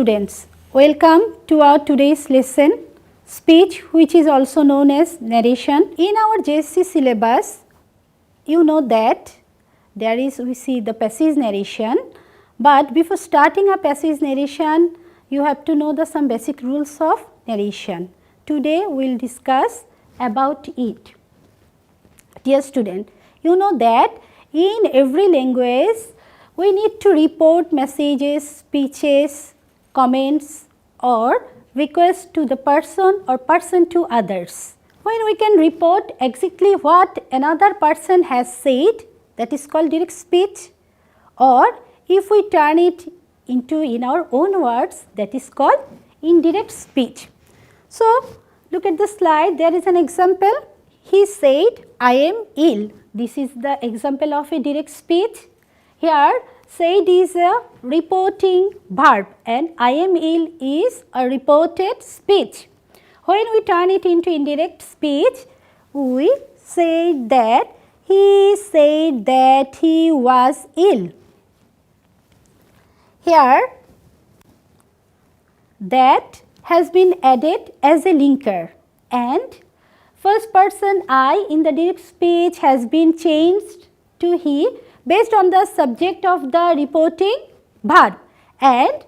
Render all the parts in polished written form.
students, welcome to our today's lesson, speech, which is also known as narration. In our JSC syllabus, you know that there is, we see the passage narration, but before starting a passage narration, you have to know the some basic rules of narration. Today we will discuss about it. Dear student, you know that in every language we need to report messages, speeches, comments or requests to the person or person to others. When we can report exactly what another person has said, that is called direct speech, or if we turn it into in our own words, that is called indirect speech. So, look at the slide, there is an example. He said, I am ill. This is the example of a direct speech. Here, said is a reporting verb and I am ill is a reported speech. When we turn it into indirect speech, we say that he said that he was ill. Here, that has been added as a linker and first person I in the direct speech has been changed to he based on the subject of the reporting verb, and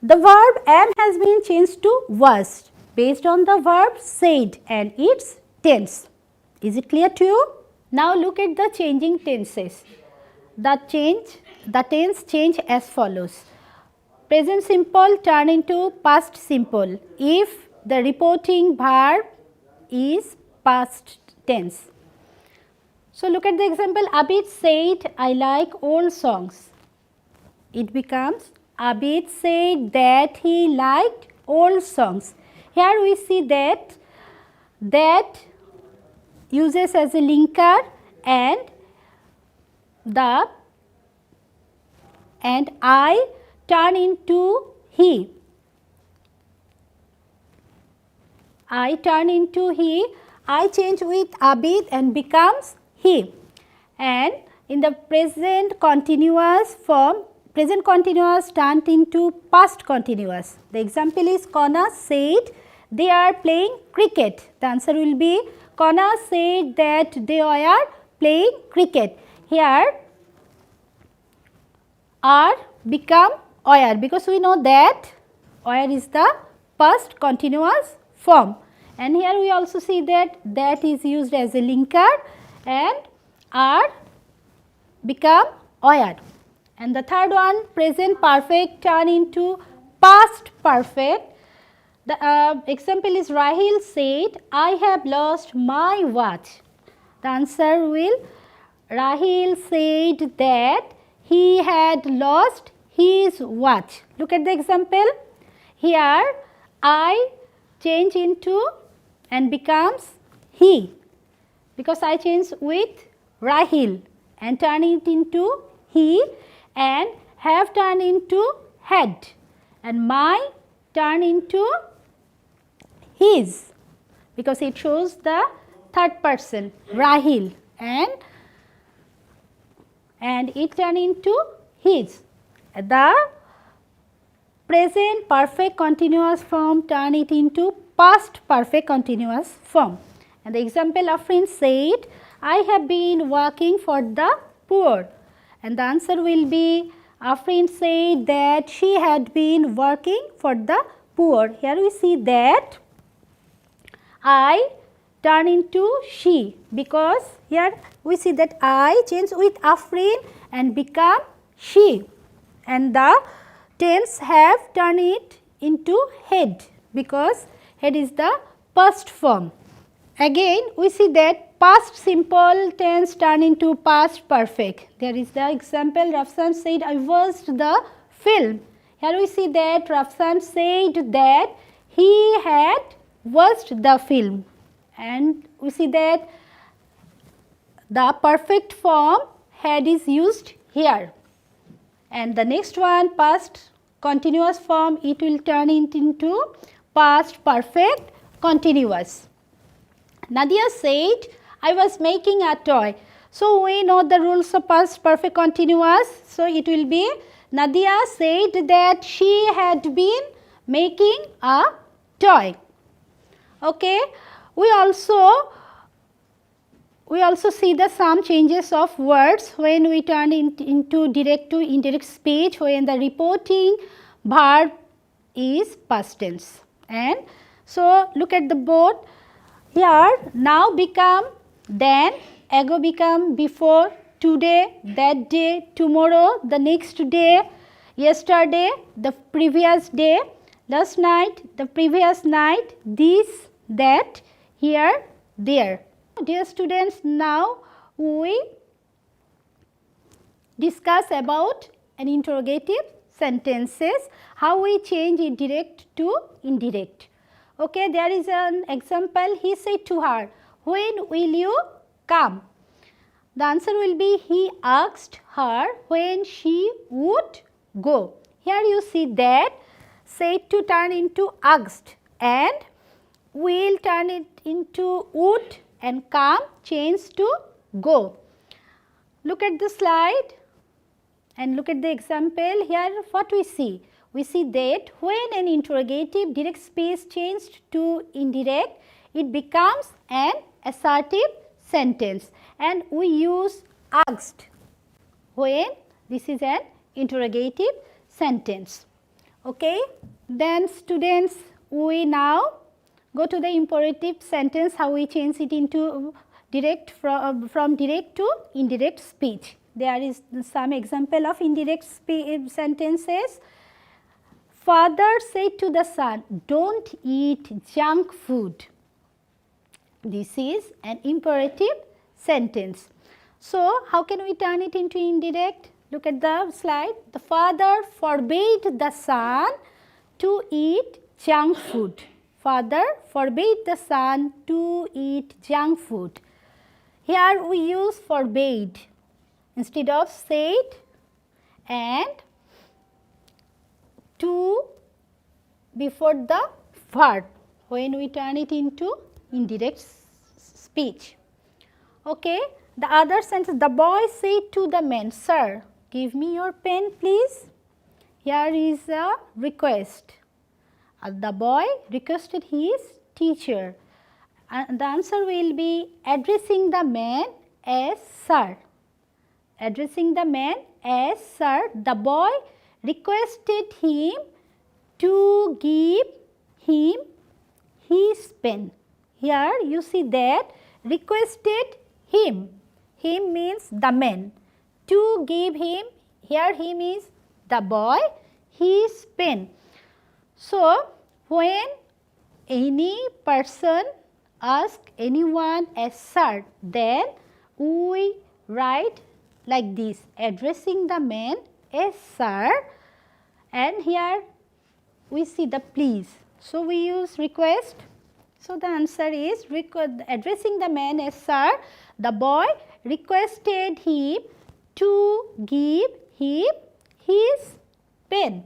the verb am has been changed to was based on the verb said and its tense. Is it clear to you? Now look at the changing tenses. The tense change as follows. Present simple turn into past simple if the reporting verb is past tense. So, look at the example, Abid said, I like old songs. It becomes, Abid said that he liked old songs. Here we see that uses as a linker and I turn into he. I turn into he, I change with Abid and becomes he, and in the present continuous form, present continuous turned into past continuous. The example is Kona said they are playing cricket. The answer will be Kona said that they are playing cricket. Here are become were because we know that were is the past continuous form, and here we also see that is used as a linker and are become were. And the third one, present perfect turn into past perfect. The example is Rahil said, I have lost my watch. The answer will, Rahil said that he had lost his watch. Look at the example. Here I change into and becomes he, because I change with Rahil and turn it into he, and have turned into had, and my turn into his, because it shows the third person Rahil, and it turn into his. The present perfect continuous form turn it into past perfect continuous form. And the example, a friend said, I have been working for the poor, and the answer will be, a friend said that she had been working for the poor. Here we see that I turn into she, because here we see that I change with a friend and become she, and the tense have turned it into head, because head is the past form. Again we see that past simple tense turn into past perfect. There is the example, Rafsan said, I watched the film. Here we see that Rafsan said that he had watched the film, and we see that the perfect form had is used here. And the next one, past continuous form, it will turn it into past perfect continuous. Nadia said, I was making a toy. So, we know the rules of past perfect continuous. So, it will be Nadia said that she had been making a toy. Okay. We also see the some changes of words when we turn into direct to indirect speech, when the reporting verb is past tense. And so, look at the board here. Now become, then, ago become, before, today, that day, tomorrow, the next day, yesterday, the previous day, last night, the previous night, this, that, here, there. Dear students, now we discuss about an interrogative sentences, how we change direct to indirect. Okay, there is an example. He said to her, when will you come? The answer will be, he asked her when she would go. Here you see that said to turn into asked, and will turn it into would, and come change to go. Look at the slide and look at the example. Here what we see? We see that when an interrogative direct speech changed to indirect, it becomes an assertive sentence, and we use asked when this is an interrogative sentence. Okay. Then students, we now go to the imperative sentence, how we change it into direct from direct to indirect speech. There is some example of indirect sentences. Father said to the son, don't eat junk food. This is an imperative sentence. So, how can we turn it into indirect? Look at the slide. The father forbade the son to eat junk food. Father forbade the son to eat junk food. Here we use forbade instead of said, and to before the verb when we turn it into indirect speech. Okay. The other sentence, the boy said to the man, sir, give me your pen please. Here is a request. The boy requested his teacher, and the answer will be addressing the man as sir. Addressing the man as sir, the boy requested him to give him his pen. Here you see that requested him. Him means the man. To give him, here him is the boy, his pen. So, when any person asks anyone as sir, then we write like this, addressing the man as sir, and here we see the please. So, we use request. So, the answer is addressing the man as sir, the boy requested him to give him his pen.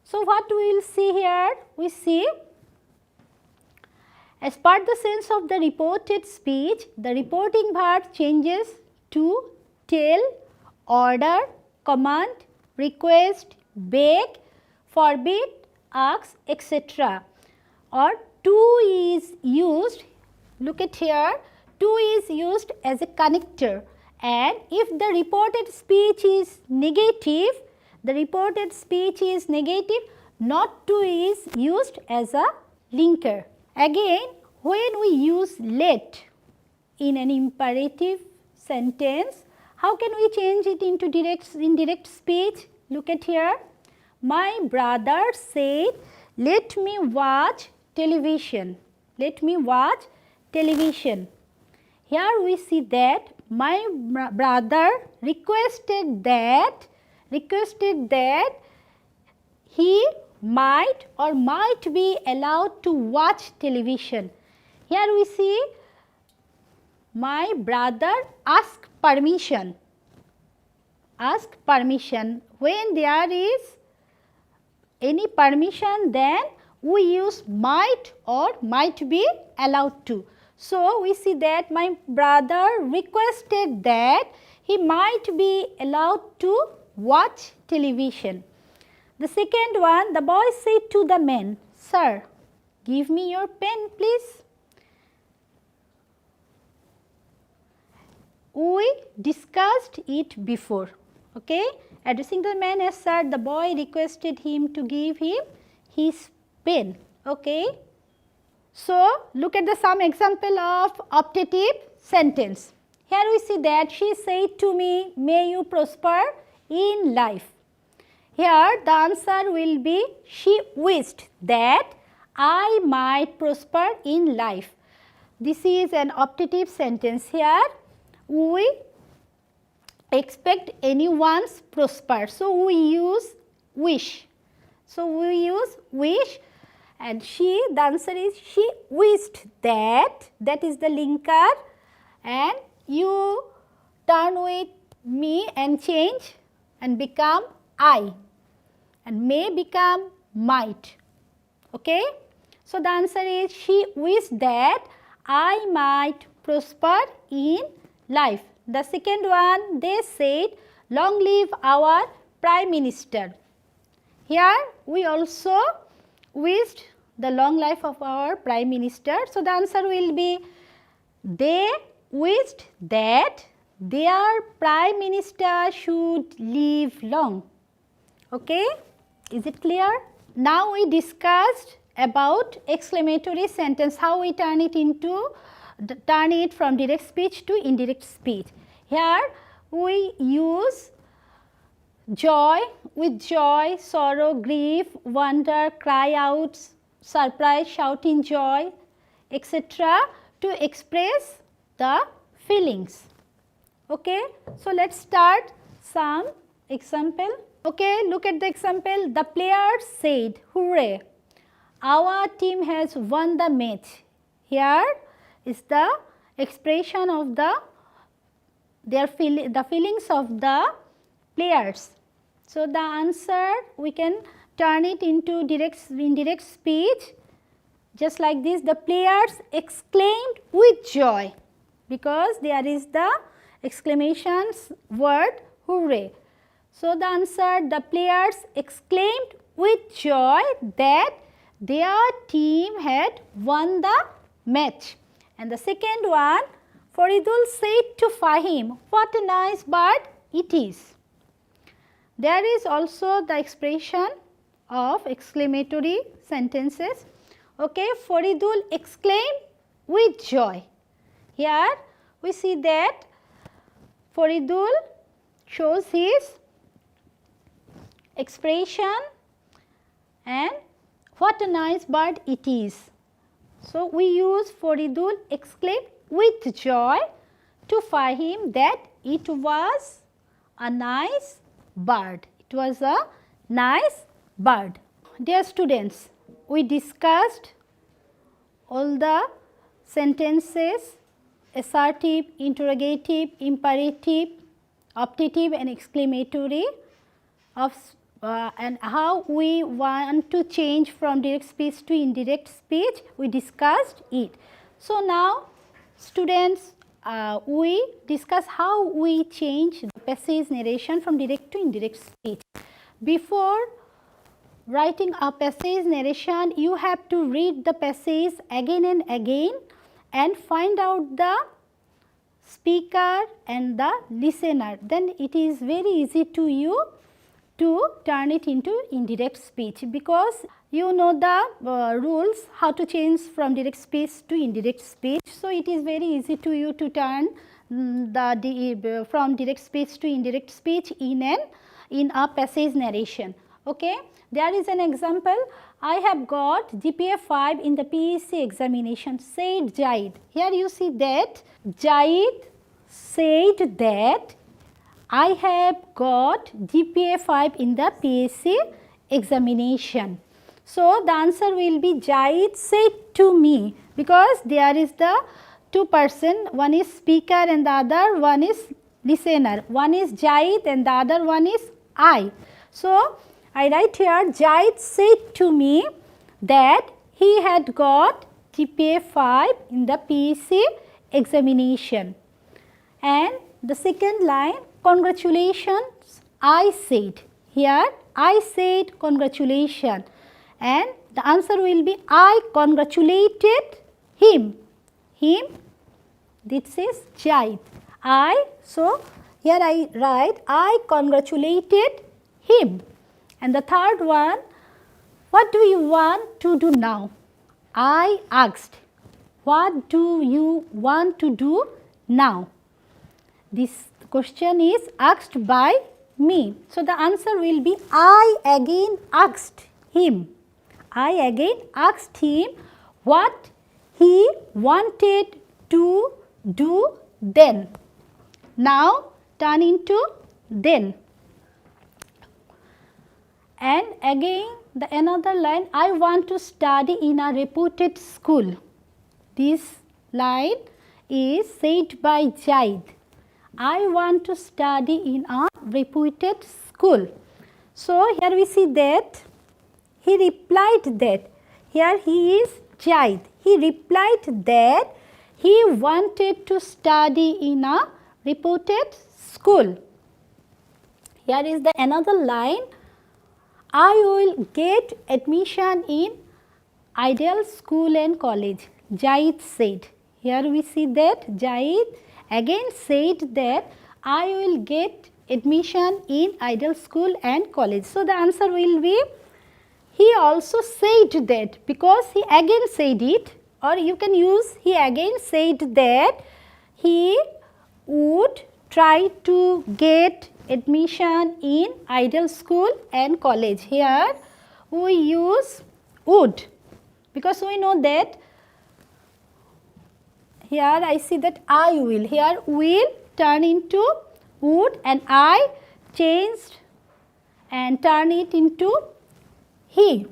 So, what we will see here? We see as per the sense of the reported speech, the reporting verb changes to tell, order, command, request, beg, forbid, ask, etc. Or to is used, look at here, to is used as a connector, and if the reported speech is negative, not to is used as a linker. Again, when we use let in an imperative sentence, how can we change it into indirect speech? Look at here. My brother said, let me watch television. Let me watch television. Here we see that my brother requested that he might or might be allowed to watch television. Here we see my brother asked permission. When there is any permission, then we use might or might be allowed to. So, we see that my brother requested that he might be allowed to watch television. The second one, the boy said to the man, "Sir, give me your pen please." We discussed it before. Okay? Addressing the man as sir, the boy requested him to give him his pen. Okay? So, look at the some example of optative sentence. Here we see that she said to me, "May you prosper in life." Here the answer will be, she wished that I might prosper in life. This is an optative sentence. Here we expect anyone's prosper. So, we use wish. So, we use wish, and the answer is she wished that, that is the linker, and you turn with me and change and become I, and may become might. Okay? So, the answer is she wished that I might prosper in life. The second one, they said, "Long live our Prime Minister." Here we also wished the long life of our Prime Minister. So, the answer will be, they wished that their Prime Minister should live long. Okay? Is it clear? Now we discussed about exclamatory sentence, how we turn it from direct speech to indirect speech. Here we use joy, with joy, sorrow, grief, wonder, cry out, surprise, shouting joy, etc. to express the feelings. Okay? So, let us start some example. Okay, look at the example. The players said, "Hooray, our team has won the match." Here is the expression of the feelings of the players. So, the answer we can turn it into indirect speech just like this. The players exclaimed with joy, because there is the exclamations word hooray. So, the answer, the players exclaimed with joy that their team had won the match. And the second one, Faridul said to Fahim, "What a nice bird it is." There is also the expression of exclamatory sentences. Okay, Faridul exclaimed with joy. Here we see that Faridul shows his expression and what a nice bird it is. So, we use Faridul exclaimed with joy to Fahim that it was a nice bird. It was a nice bird. Dear students, we discussed all the sentences: assertive, interrogative, imperative, optative and exclamatory and how we want to change from direct speech to indirect speech. We discussed it. So, now students, we discuss how we change the passage narration from direct to indirect speech. Before writing a passage narration, you have to read the passage again and again and find out the speaker and the listener. Then it is very easy to you to turn it into indirect speech, because you know the rules how to change from direct speech to indirect speech. So, it is very easy to you to turn from direct speech to indirect speech in a passage narration. Okay. There is an example. I have got GPA 5 in the PEC examination, said Jahid. Here you see that Jahid said that I have got GPA 5 in the PEC examination. So, the answer will be Jahid said to me, because there is the two person, one is speaker and the other one is listener. One is Jahid and the other one is I. So, I write here Jahid said to me that he had got GPA 5 in the PEC examination. And the second line, congratulations, I said. Here I said congratulations, and the answer will be I congratulated him. Him, this is Zaid. So here I write I congratulated him. And the third one, what do you want to do now? I asked, what do you want to do now? This question is asked by me. So the answer will be I again asked him. I again asked him what he wanted to do then. Now turn into then. And again another line, I want to study in a reputed school. This line is said by Zaid. I want to study in a reputed school. So here we see that he replied that. Here he is Zaid. He replied that he wanted to study in a reputed school. Here is another line. I will get admission in ideal school and college, Zaid said. Here we see that Zaid again said that I will get admission in ideal school and college. So the answer will be he also said that, because he again said it, or you can use he again said that he would try to get admission in ideal school and college. Here we use would, because we know that here I see that I will. Here will turn into would, and I changed and turn it into he.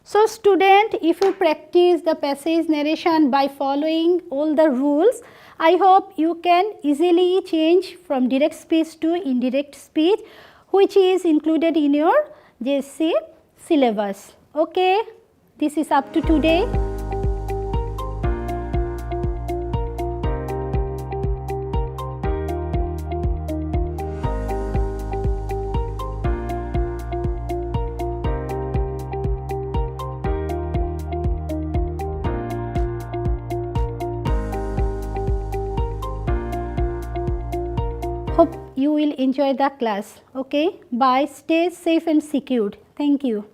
So student, if you practice the passage narration by following all the rules, I hope you can easily change from direct speech to indirect speech, which is included in your JSC syllabus. Okay, this is up to today. Hope you will enjoy the class. Okay, bye. Stay safe and secured. Thank you.